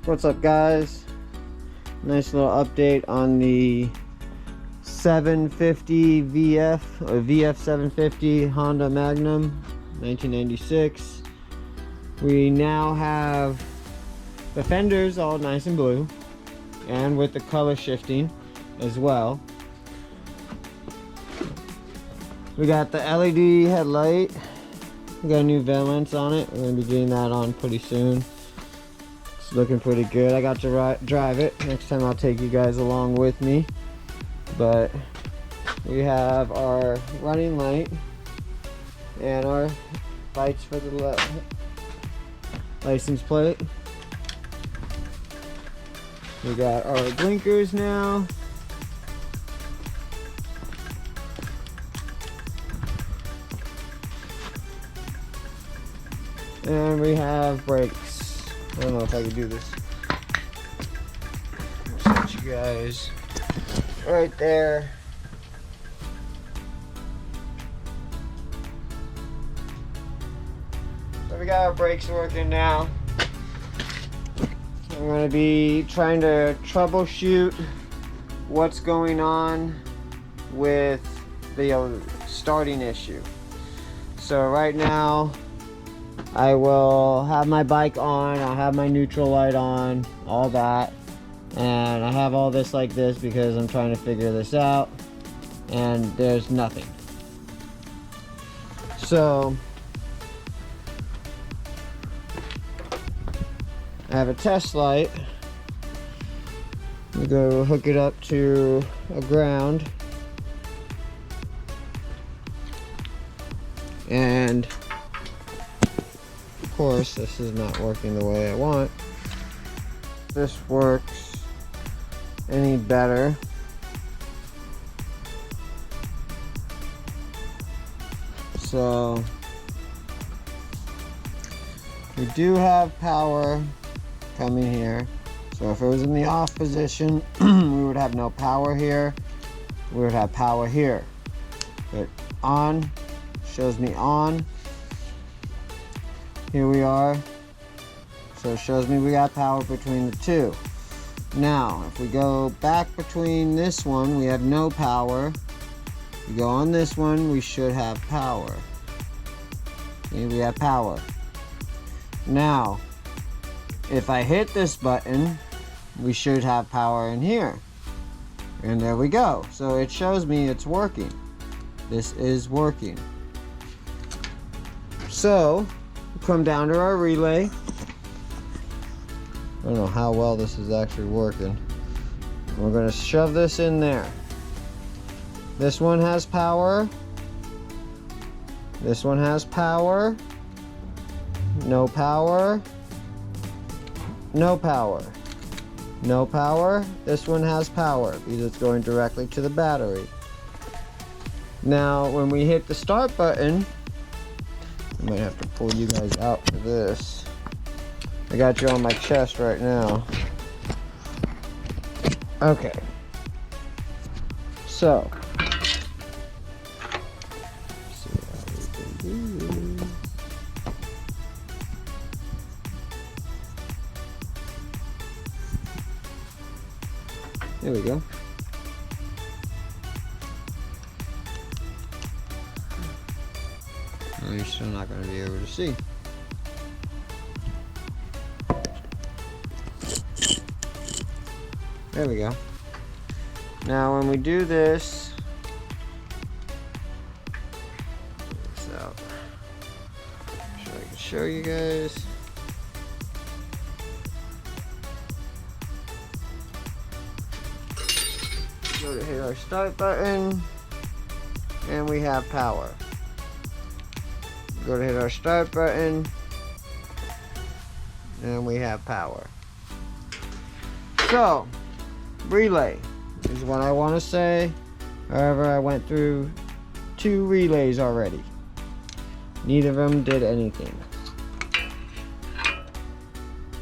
What's up, guys? Nice little update on the 750 VF or VF 750 Honda Magnum 1996. We now have the fenders all nice and blue and with the color shifting as well. We got the LED headlight. We got new valence on it. We're gonna be getting that on pretty soon. It's looking pretty good. I got to drive it. Next time I'll take you guys along with me. But we have our running light and our lights for the license plate. We got our blinkers now. And we have brakes. I don't know if I can do this. I'll set you guys right there. So we got our brakes working now. I'm going to be trying to troubleshoot what's going on with the starting issue. So right now I will have my bike on, I'll have my neutral light on, all that. And I have all this like this because I'm trying to figure this out. And there's nothing. So I have a test light. We go hook it up to a ground. And of course, this is not working the way I want. This works any better. So we do have power coming here. So if it was in the off position, we would have no power here. We would have power here. But on shows me on. Here we are. So it shows me we got power between the two. Now, if we go back between this one, we have no power. If we go on this one, we should have power. Here we have power. Now, if I hit this button, we should have power in here. And there we go. So it shows me it's working. This is working. So, come down to our relay. I don't know how well this is actually working. We're going to shove this in there. This one has power. This one has power. No power. No power. No power. This one has power because it's going directly to the battery. Now, when we hit the start button, I might have to pull you guys out for this. I got you on my chest right now. Okay. So. Let's see how we can do this. There we go. Well, you're still not going to be able to see. There we go. Now when we do this, so I can show you guys. Go to hit our start button, and we have power. Go to hit our start button, and we have power. So, relay is what I want to say. However, I went through 2 relays already. Neither of them did anything.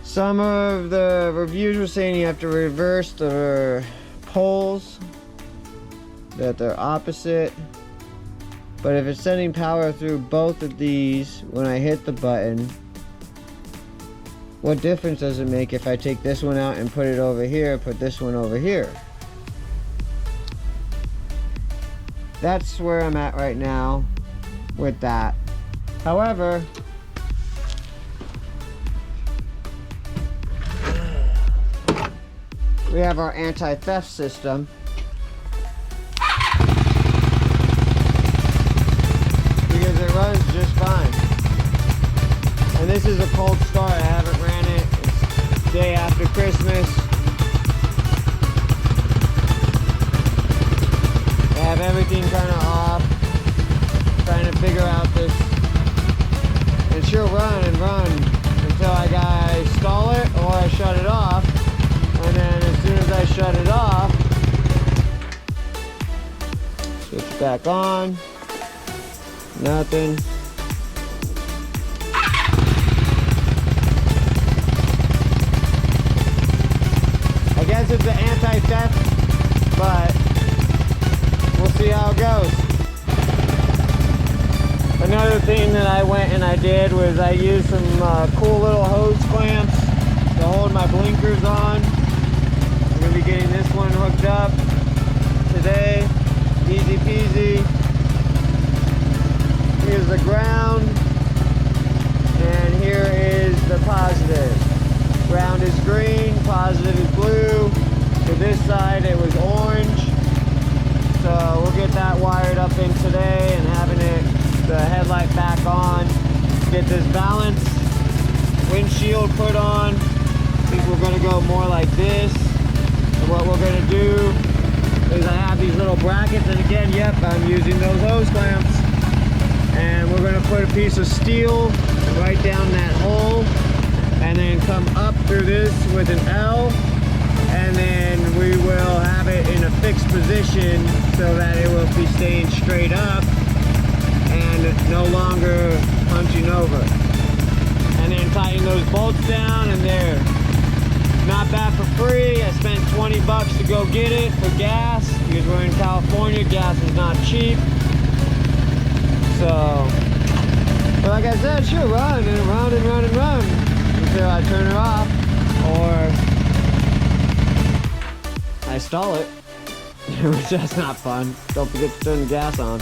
Some of the reviews were saying you have to reverse the poles, that they're opposite. But if it's sending power through both of these, when I hit the button, what difference does it make if I take this one out and put it over here, put this one over here? That's where I'm at right now with that. However, we have our anti-theft system. Because it runs just fine. And this is a cold start. I haven't ran it. It's day after Christmas. I have everything kind of off. Trying to figure out this. And she'll run and run until I stall it or I shut it off. And then as soon as I shut it off, switch back on. Nothing. I guess it's an anti-theft, but we'll see how it goes. Another thing that I went and I did was I used some cool little hose clamps to hold my blinkers on. I'm going to be getting this one hooked up today. Easy peasy. Here's the ground, and here is the positive. Ground is green, positive is blue. To this side it was orange. So we'll get that wired up in today and having the headlight back on. Get this balance windshield put on. I think we're going to go more like this. And what we're going to do is I have these little brackets, and again, yep, I'm using those hose clamps. And we're going to put a piece of steel right down that hole and then come up through this with an L, and then we will have it in a fixed position so that it will be staying straight up and no longer hunching over. And then tighten those bolts down, and they're not bad for free. I spent 20 bucks to go get it for gas because we're in California. Gas is not cheap. So, but like I said, she'll run and run and run and run until I turn her off or I stall it, which that's not fun. Don't forget to turn the gas on.